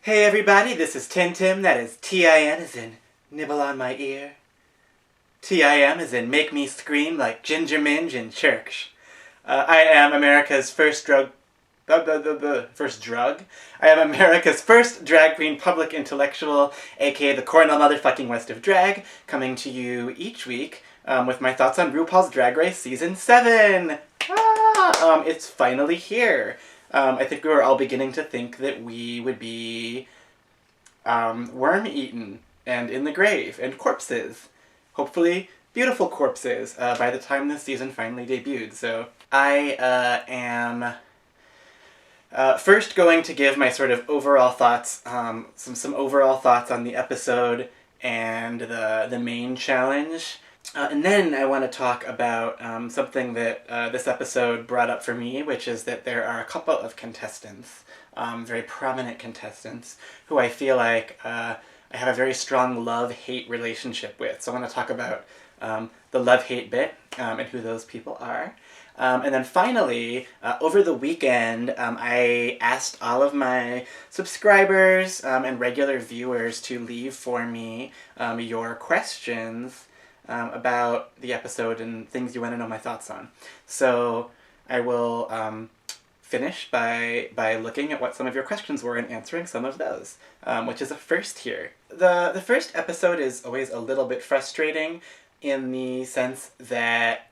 Hey everybody, this is TinTim, that is T-I-N as in nibble on my ear. T-I-M as in make me scream like Ginger Minge in church. I am America's first drug... First drug? I am America's first drag queen public intellectual, aka the Cornell motherfucking West of Drag, coming to you each week with my thoughts on RuPaul's Drag Race Season 7! It's finally here. I think we were all beginning to think that we would be worm-eaten and in the grave and corpses. Hopefully beautiful corpses by the time this season finally debuted. So I am first going to give my sort of overall thoughts, some overall thoughts on the episode and the main challenge. And then I want to talk about something that this episode brought up for me, which is that there are a couple of contestants, very prominent contestants, who I feel like I have a very strong love-hate relationship with. So I want to talk about the love-hate bit and who those people are. And then finally, over the weekend, I asked all of my subscribers and regular viewers to leave for me your questions about the episode and things you want to know my thoughts on. So I will finish by looking at what some of your questions were and answering some of those, which is a first here. The first episode is always a little bit frustrating in the sense that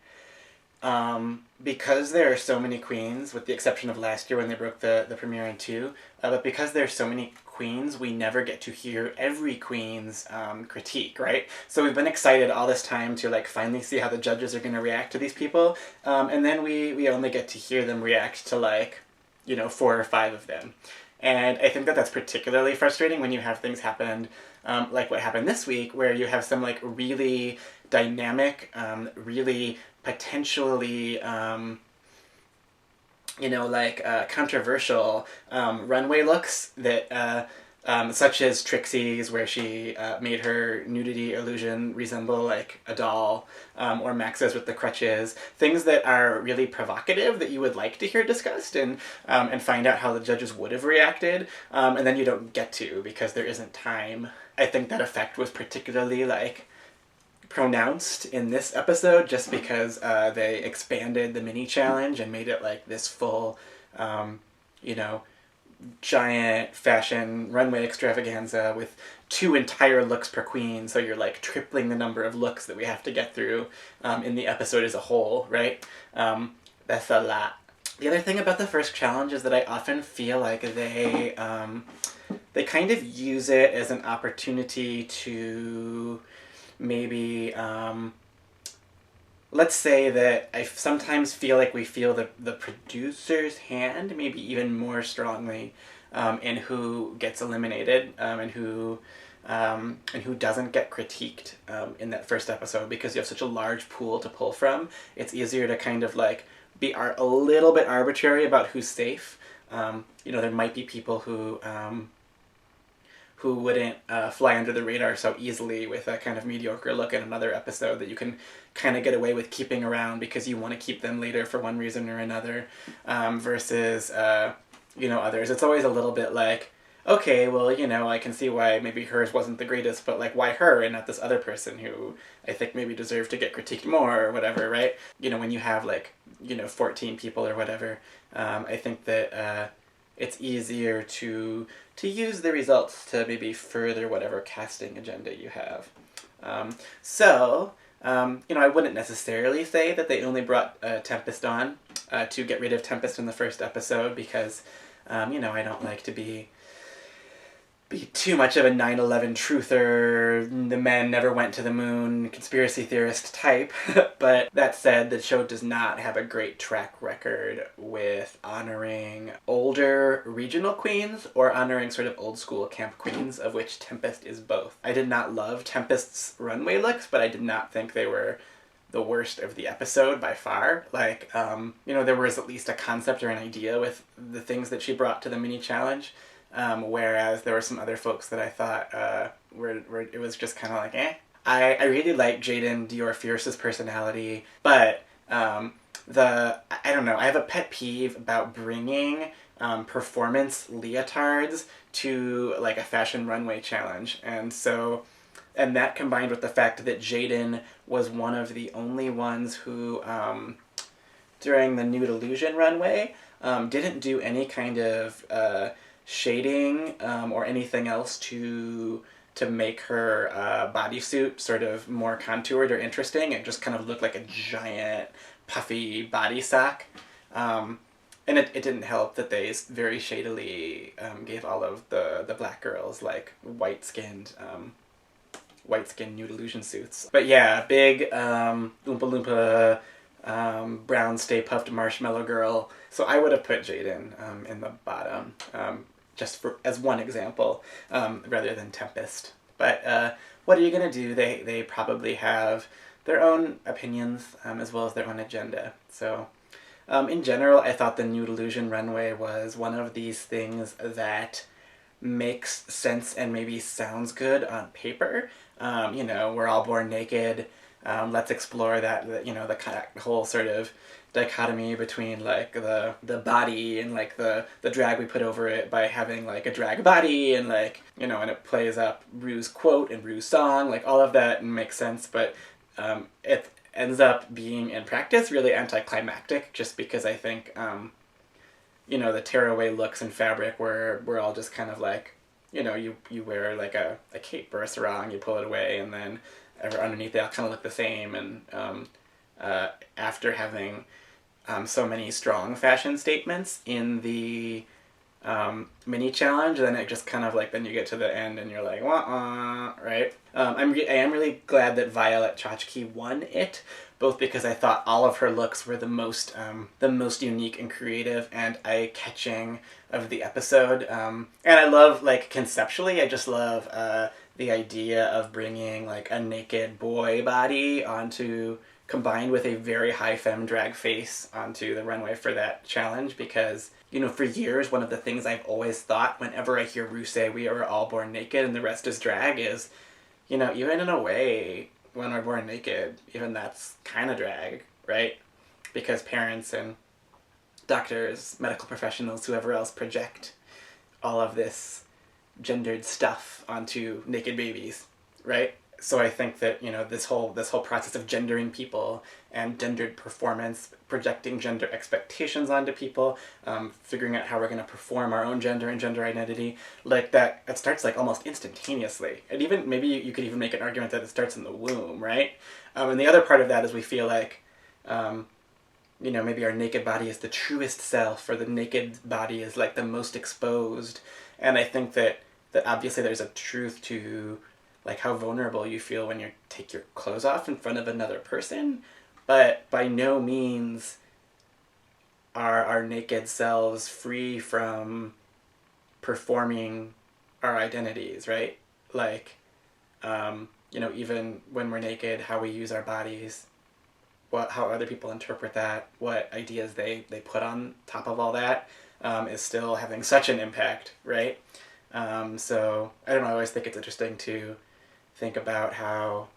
because there are so many queens, with the exception of last year when they broke the premiere in two, but because there are so many queens, we never get to hear every queen's critique, right? So we've been excited all this time to like finally see how the judges are going to react to these people, and then we only get to hear them react to like, 4 or 5 of them. And I think that that's particularly frustrating when you have things happen like what happened this week, where you have some like really dynamic, really potentially controversial runway looks that such as Trixie's, where she made her nudity illusion resemble like a doll, or Max's with the crutches, things that are really provocative that you would like to hear discussed and find out how the judges would have reacted, and then you don't get to because there isn't time. I think that effect was particularly like pronounced in this episode just because they expanded the mini challenge and made it like this full giant fashion runway extravaganza with 2 entire looks per queen, so you're like tripling the number of looks that we have to get through in the episode as a whole, right? That's a lot. The other thing about the first challenge is that I often feel like they kind of use it as an opportunity to maybe let's say that I sometimes feel like we feel the producer's hand maybe even more strongly in who gets eliminated and who doesn't get critiqued in that first episode, because you have such a large pool to pull from. It's easier to kind of like be a little bit arbitrary about who's safe. There might be people who wouldn't fly under the radar so easily with a kind of mediocre look in another episode that you can kind of get away with keeping around because you want to keep them later for one reason or another, versus, others. It's always a little bit like, okay, well, I can see why maybe hers wasn't the greatest, but like, why her and not this other person who I think maybe deserved to get critiqued more or whatever, right? When you have like, 14 people or whatever, I think that it's easier to use the results to maybe further whatever casting agenda you have. I wouldn't necessarily say that they only brought Tempest on to get rid of Tempest in the first episode, because, I don't like to be too much of a 9/11 truther, the men never went to the moon, conspiracy theorist type. But that said, the show does not have a great track record with honoring older regional queens or honoring sort of old school camp queens, of which Tempest is both. I did not love Tempest's runway looks, but I did not think they were the worst of the episode by far. Like, there was at least a concept or an idea with the things that she brought to the mini challenge. Whereas there were some other folks that I thought were it was just kind of like, eh. I really like Jaden Dior Fierce's personality, but I don't know, I have a pet peeve about bringing performance leotards to like a fashion runway challenge. And that combined with the fact that Jaden was one of the only ones who, during the Nude Illusion runway, didn't do any kind of shading or anything else to make her bodysuit sort of more contoured or interesting. It just kind of looked like a giant puffy body sock. And it didn't help that they very shadily gave all of the black girls like white-skinned Nude Illusion suits. But yeah, big Oompa Loompa brown Stay Puft Marshmallow Girl. So I would have put Jaden in the bottom, just as one example, rather than Tempest. But what are you going to do? They probably have their own opinions as well as their own agenda. So in general, I thought the Nude Illusion runway was one of these things that makes sense and maybe sounds good on paper. We're all born naked. Let's explore that, the kind of whole sort of dichotomy between like the body and like the drag we put over it by having like a drag body and like, and it plays up Rue's quote and Rue's song, like all of that makes sense, but it ends up being in practice really anticlimactic just because I think, the tearaway looks and fabric where we're all just kind of like, you wear like a cape or a sarong, you pull it away, and then underneath they all kind of look the same. And after having so many strong fashion statements in the mini challenge, then it just kind of like, then you get to the end and you're like, wah-wah, right? I am really glad that Violet Chachki won it, both because I thought all of her looks were the most unique and creative and eye-catching of the episode. And I love, like, conceptually, I just love the idea of bringing, like, a naked boy body combined with a very high femme drag face onto the runway for that challenge, because, for years, one of the things I've always thought whenever I hear Ru say we are all born naked and the rest is drag is, even in a way, when we're born naked, even that's kind of drag, right? Because parents and doctors, medical professionals, whoever else project all of this gendered stuff onto naked babies, right? So I think that, this whole process of gendering people and gendered performance, projecting gender expectations onto people, figuring out how we're going to perform our own gender and gender identity, like that, it starts like almost instantaneously. And even, maybe you could even make an argument that it starts in the womb, right? And the other part of that is we feel like, maybe our naked body is the truest self, or the naked body is like the most exposed. And I think that obviously there's a truth to like how vulnerable you feel when you take your clothes off in front of another person, but by no means are our naked selves free from performing our identities, right? Like, even when we're naked, how we use our bodies, how other people interpret that, what ideas they put on top of all that, is still having such an impact, right? So, I don't know, I always think it's interesting to think about how,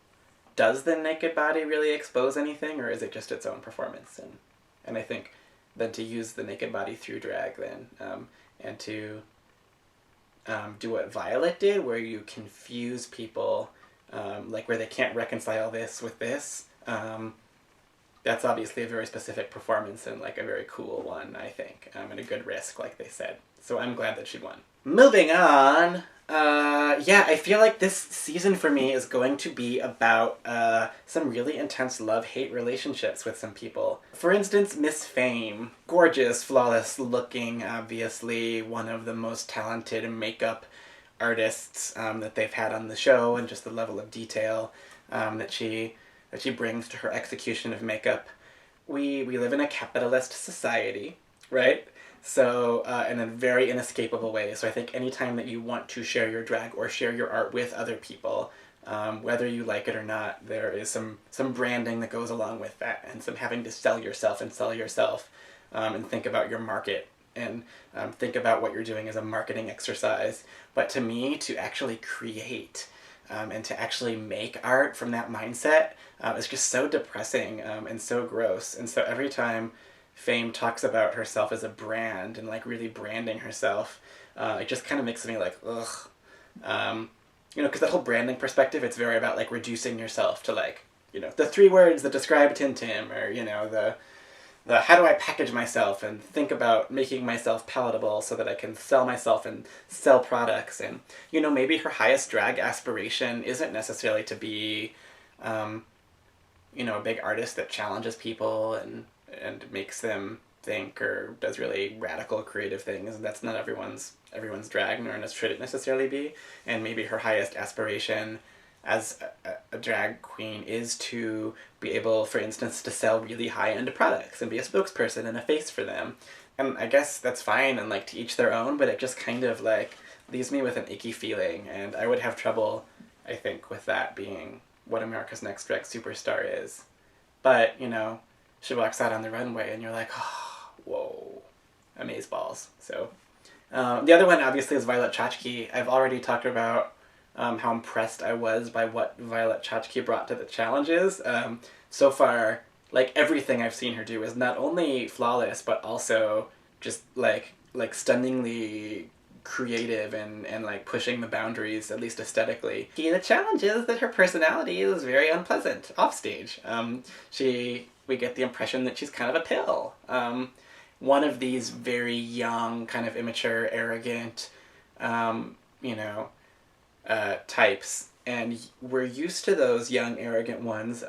does the naked body really expose anything, or is it just its own performance? And I think then to use the naked body through drag then, and to do what Violet did, where you confuse people, like where they can't reconcile this with this, that's obviously a very specific performance and like a very cool one, I think, and a good risk, like they said. So I'm glad that she won. Moving on, I feel like this season for me is going to be about some really intense love-hate relationships with some people. For instance, Miss Fame. Gorgeous, flawless looking, obviously one of the most talented makeup artists that they've had on the show, and just the level of detail that she brings to her execution of makeup. We live in a capitalist society, right? So, in a very inescapable way. So I think anytime that you want to share your drag or share your art with other people, whether you like it or not, there is some branding that goes along with that, and some having to sell yourself, and think about your market, and think about what you're doing as a marketing exercise. But to me, to actually create and to actually make art from that mindset is just so depressing and so gross. And so every time Fame talks about herself as a brand and like really branding herself, it just kind of makes me like, ugh. You know, because that whole branding perspective, it's very about like reducing yourself to like, you know, the 3 words that describe TinTim, or, you know, the how do I package myself and think about making myself palatable so that I can sell myself and sell products. And, you know, maybe her highest drag aspiration isn't necessarily to be, you know, a big artist that challenges people and makes them think, or does really radical creative things. And that's not everyone's drag, nor should it necessarily be. And maybe her highest aspiration as a drag queen is to be able, for instance, to sell really high-end products and be a spokesperson and a face for them. And I guess that's fine, and like to each their own, but it just kind of like leaves me with an icky feeling, and I would have trouble, I think, with that being what America's Next Drag Superstar is. But, you know, she walks out on the runway and you're like, oh, whoa, amazeballs. So the other one obviously is Violet Chachki. I've already talked about how impressed I was by what Violet Chachki brought to the challenges. So far, like, everything I've seen her do is not only flawless, but also just like stunningly creative and like pushing the boundaries, at least aesthetically. The challenge is that her personality is very unpleasant offstage. We get the impression that she's kind of a pill. One of these very young, kind of immature, arrogant, you know, types, and we're used to those young, arrogant ones,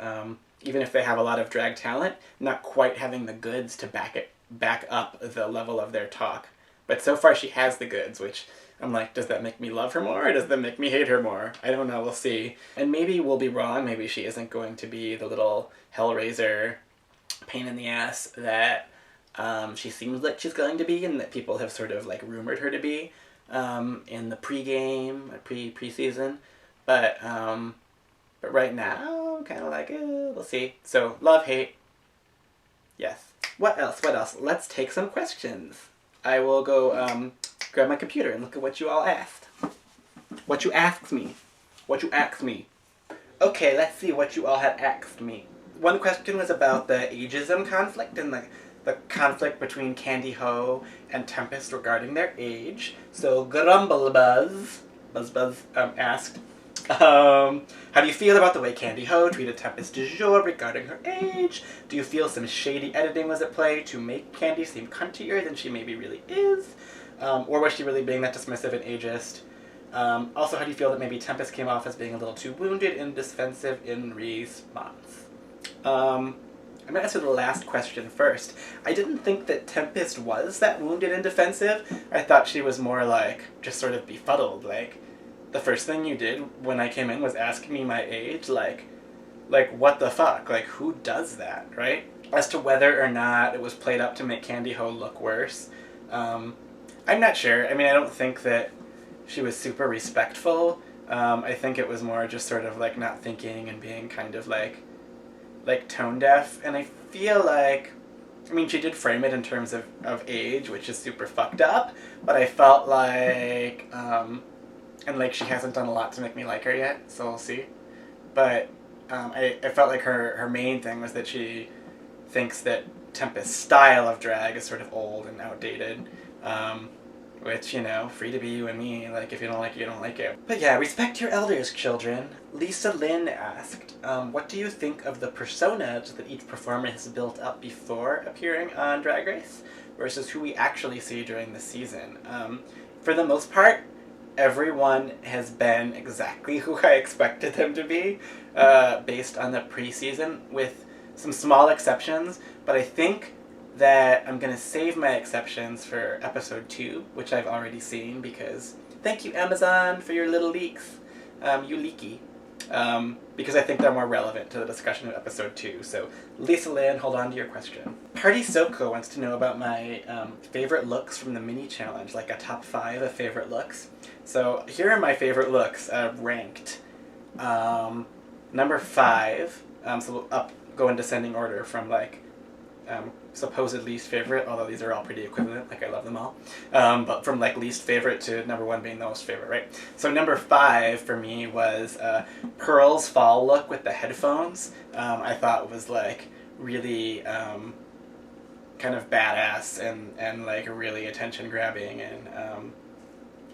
even if they have a lot of drag talent, not quite having the goods to back up the level of their talk. But so far she has the goods, which I'm like, does that make me love her more, or does that make me hate her more? I don't know, we'll see. And maybe we'll be wrong, maybe she isn't going to be the little hellraiser pain in the ass that she seems like she's going to be, and that people have sort of like rumored her to be in the pre-season. But right now, I'm kind of like, we'll see. So, love, hate. Yes. What else? Let's take some questions. I will go grab my computer and look at what you all asked. What you asked me. Okay, let's see what you all had asked me. One question was about the ageism conflict and the conflict between Kandy Ho and Tempest regarding their age. So Grumblebuzz asked, how do you feel about the way Kandy Ho treated Tempest du jour regarding her age? Do you feel some shady editing was at play to make Kandy seem cuntier than she maybe really is? Or was she really being that dismissive and ageist? Also, how do you feel that maybe Tempest came off as being a little too wounded and defensive in response? I'm going to answer the last question first. I didn't think that Tempest was that wounded and defensive. I thought she was more like, just sort of befuddled. Like, the first thing you did when I came in was ask me my age. Like what the fuck? Like, who does that, right? As to whether or not it was played up to make Kandy Ho look worse, I'm not sure. I mean, I don't think that she was super respectful. I think it was more just sort of like not thinking and being kind of like tone deaf. And I feel like, I mean, she did frame it in terms of age, which is super fucked up, but I felt like, and like she hasn't done a lot to make me like her yet, so we'll see. But I felt like her main thing was that she thinks that Tempest's style of drag is sort of old and outdated. Which, you know, free to be you and me. Like, if you don't like it, you don't like it. But yeah, respect your elders, children. Lisa Lynn asked, what do you think of the personas that each performer has built up before appearing on Drag Race versus who we actually see during the season? For the most part, everyone has been exactly who I expected them to be, based on the pre-season, with some small exceptions. But I think that I'm going to save my exceptions for episode 2, which I've already seen, because thank you, Amazon, for your little leaks. You leaky. Because I think they're more relevant to the discussion of episode 2. So, Lisa Lynn, hold on to your question. Party Soko wants to know about my favorite looks from the mini challenge, like a top 5 of favorite looks. So, here are my favorite looks, ranked. Number 5, so we'll go in descending order from like supposed least favorite, although these are all pretty equivalent, like I love them all. But from like least favorite to number 1 being the most favorite, right? So number 5 for me was Pearl's fall look with the headphones. I thought was like really kind of badass and like really attention grabbing, and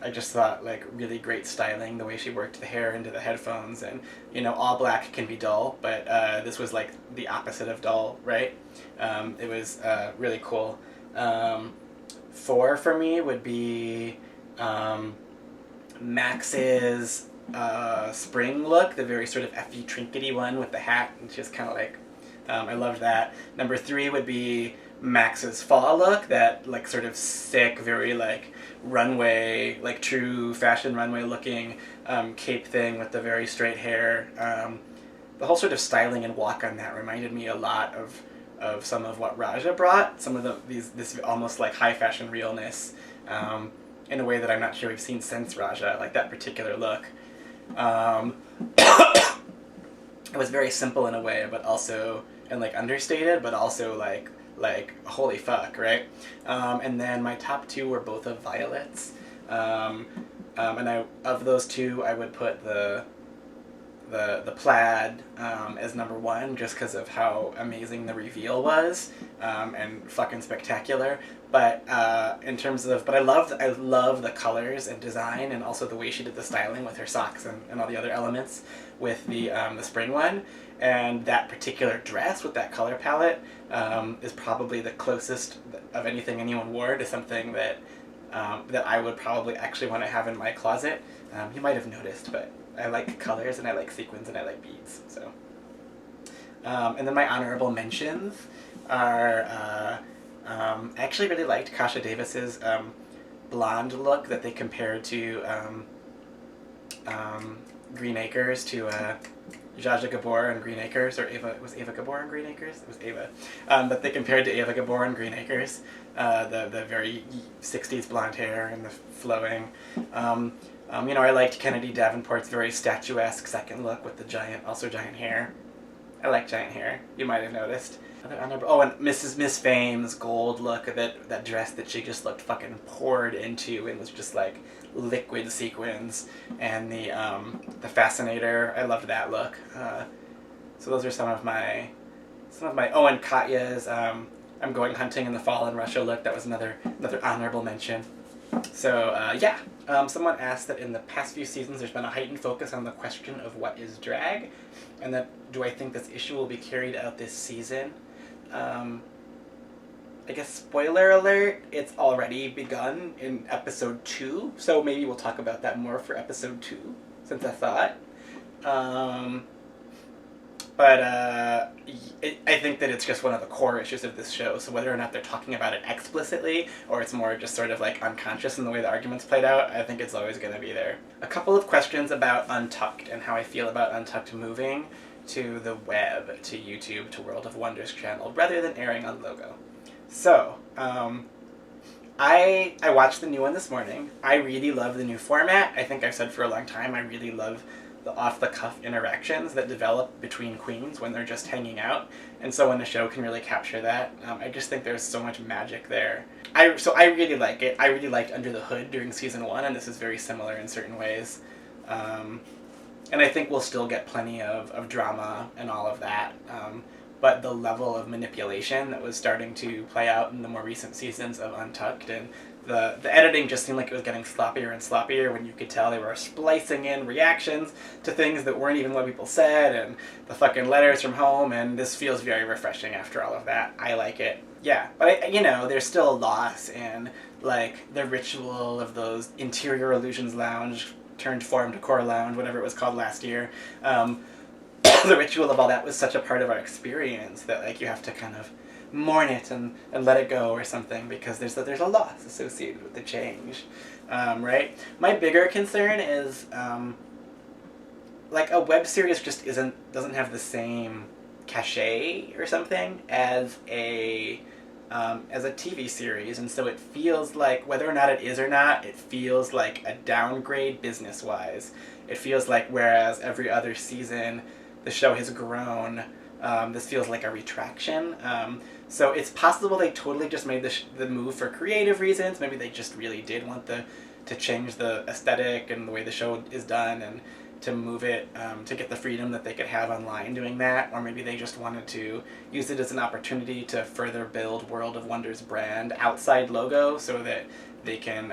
I just thought like really great styling, the way she worked the hair into the headphones, and all black can be dull, but this was like the opposite of dull, right? It was really cool. 4 for me would be Max's spring look, the very sort of effy trinkety one with the hat, and just kind of like I loved that. Number 3 would be Max's fall look, that like sort of sick, very like runway, like true fashion runway looking cape thing with the very straight hair. The whole sort of styling and walk on that reminded me a lot of some of what Raja brought, some of this almost like high fashion realness in a way that I'm not sure we've seen since Raja, like that particular look. It was very simple in a way, but also, and like understated, but also like holy fuck, right? And then my top 2 were both of violets, and of those 2 I would put the plaid as number 1, just because of how amazing the reveal was, and fucking spectacular. But in terms of, I love the colors and design, and also the way she did the styling with her socks and all the other elements with the spring one. And that particular dress with that color palette is probably the closest of anything anyone wore to something that I would probably actually want to have in my closet. You might have noticed, but I like colors and I like sequins and I like beads. So, and then my honorable mentions are I actually really liked Kasha Davis's blonde look that they compared to Green Acres, to Zsa Zsa Gabor and Green Acres, or Ava Gabor and Green Acres? It was Ava. But they compared to Ava Gabor and Green Acres, the very 60s blonde hair and the flowing. I liked Kennedy Davenport's very statuesque second look with the giant hair. I like giant hair, you might have noticed. And Miss Fame's gold look, that dress that she just looked fucking poured into and was just like liquid sequins, and the Fascinator, I loved that look. So those are some of my and Katya's I'm going hunting in the fall in Russia look, that was another honorable mention. So someone asked that in the past few seasons there's been a heightened focus on the question of what is drag, and that do I think this issue will be carried out this season. I guess spoiler alert, it's already begun in episode 2, so maybe we'll talk about that more for episode 2, since I thought. I think that it's just one of the core issues of this show, so whether or not they're talking about it explicitly, or it's more just sort of like unconscious in the way the argument's played out, I think it's always going to be there. A couple of questions about Untucked and how I feel about Untucked moving to the web, to YouTube, to World of Wonders channel, rather than airing on Logo. So, I watched the new one this morning. I really love the new format. I think I've said for a long time, I really love the off-the-cuff interactions that develop between queens when they're just hanging out. And so when the show can really capture that, I just think there's so much magic there. So I really like it. I really liked Under the Hood during season 1, and this is very similar in certain ways. And I think we'll still get plenty of drama and all of that. But the level of manipulation that was starting to play out in the more recent seasons of Untucked, and the editing just seemed like it was getting sloppier and sloppier when you could tell they were splicing in reactions to things that weren't even what people said, and the fucking letters from home, and this feels very refreshing after all of that. I like it. Yeah, but there's still a loss in like the ritual of those Interior Illusions Lounge turned form decor lounge, whatever it was called last year. The ritual of all that was such a part of our experience that like you have to kind of mourn it and let it go or something, because there's a loss associated with the change, right? My bigger concern is like a web series just doesn't have the same cachet or something as a TV series, and so it feels like, whether or not it is or not, it feels like a downgrade business-wise. It feels like whereas every other season the show has grown, this feels like a retraction. So it's possible they totally just made the move for creative reasons. Maybe they just really did want to change the aesthetic and the way the show is done, and to move it, to get the freedom that they could have online doing that. Or maybe they just wanted to use it as an opportunity to further build World of Wonder's brand outside Logo, so that they can,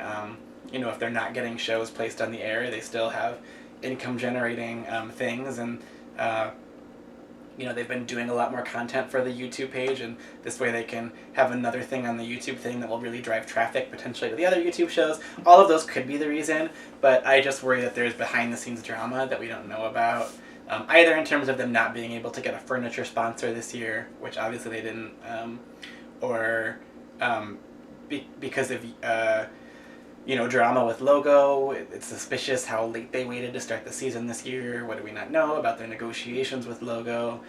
if they're not getting shows placed on the air, they still have income generating things. And they've been doing a lot more content for the YouTube page, and this way they can have another thing on the YouTube thing that will really drive traffic potentially to the other YouTube shows. All of those could be the reason, but I just worry that there's behind the scenes drama that we don't know about, either in terms of them not being able to get a furniture sponsor this year, which obviously they didn't, or because of drama with Logo. It's suspicious how late they waited to start the season this year. What do we not know about their negotiations with Logo?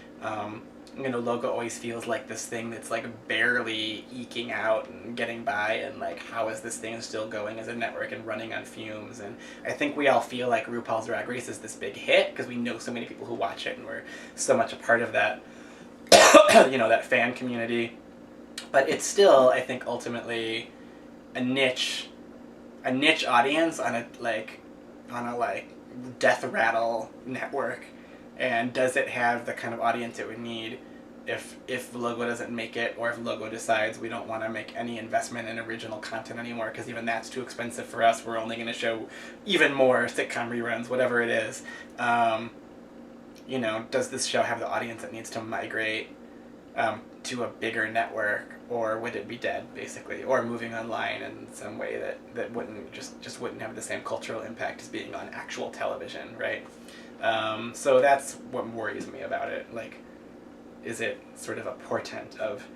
Logo always feels like this thing that's like barely eking out and getting by, and like, how is this thing still going as a network and running on fumes? And I think we all feel like RuPaul's Drag Race is this big hit because we know so many people who watch it, and we're so much a part of that, that fan community. But it's still, I think, ultimately a niche audience on a death rattle network. And does it have the kind of audience it would need if Logo doesn't make it, or if Logo decides we don't want to make any investment in original content anymore because even that's too expensive for us, we're only going to show even more sitcom reruns, whatever it is. Does this show have the audience that needs to migrate to a bigger network, or would it be dead, basically, or moving online in some way that wouldn't just wouldn't have the same cultural impact as being on actual television, right? So that's what worries me about it. Like, is it sort of a portent of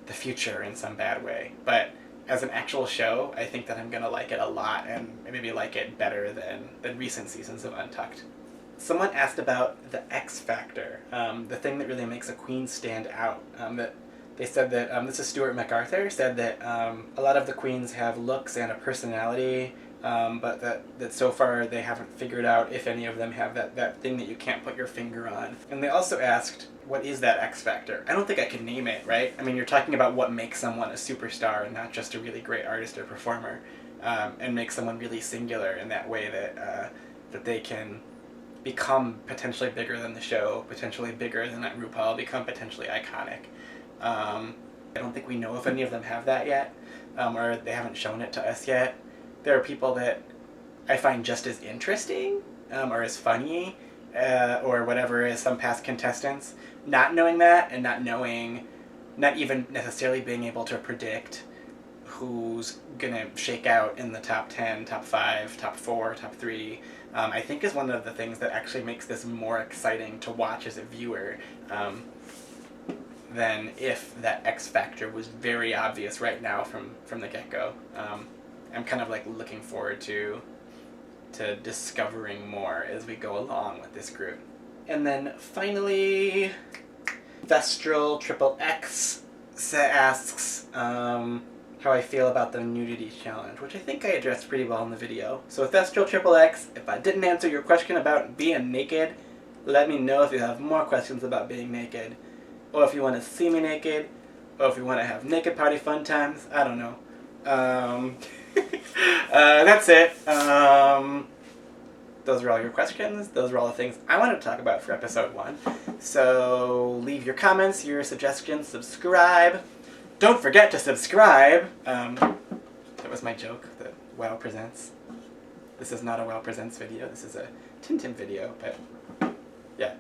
the future in some bad way? But as an actual show, I think that I'm gonna like it a lot, and maybe like it better than recent seasons of Untucked. Someone asked about the X factor, the thing that really makes a queen stand out. That they said that, this is Stuart MacArthur, said that a lot of the queens have looks and a personality, but that so far they haven't figured out if any of them have that thing that you can't put your finger on. And they also asked, what is that X factor? I don't think I can name it, right? I mean, you're talking about what makes someone a superstar and not just a really great artist or performer, and make someone really singular in that way that they can become potentially bigger than the show, potentially bigger than RuPaul, become potentially iconic. I don't think we know if any of them have that yet, or they haven't shown it to us yet. There are people that I find just as interesting, or as funny, or whatever as some past contestants. Not knowing that, and not even necessarily being able to predict who's gonna shake out in the top 10, top 5, top 4, top 3, I think is one of the things that actually makes this more exciting to watch as a viewer, than if that X factor was very obvious right now from the get-go. I'm kind of like looking forward to discovering more as we go along with this group. And then finally, Thestral XXX asks how I feel about the nudity challenge, which I think I addressed pretty well in the video. So Thestral XXX, if I didn't answer your question about being naked, let me know if you have more questions about being naked, or if you want to see me naked, or if you want to have naked party fun times. I don't know. That's it. Those are all your questions. Those are all the things I wanted to talk about for episode 1. So leave your comments, your suggestions, subscribe. Don't forget to subscribe. That was my joke that WoW Presents. This is not a WoW Presents video. This is a TinTim video, but yeah.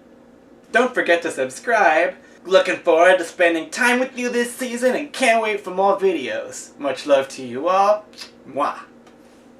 Don't forget to subscribe. Looking forward to spending time with you this season and can't wait for more videos. Much love to you all. Mwah.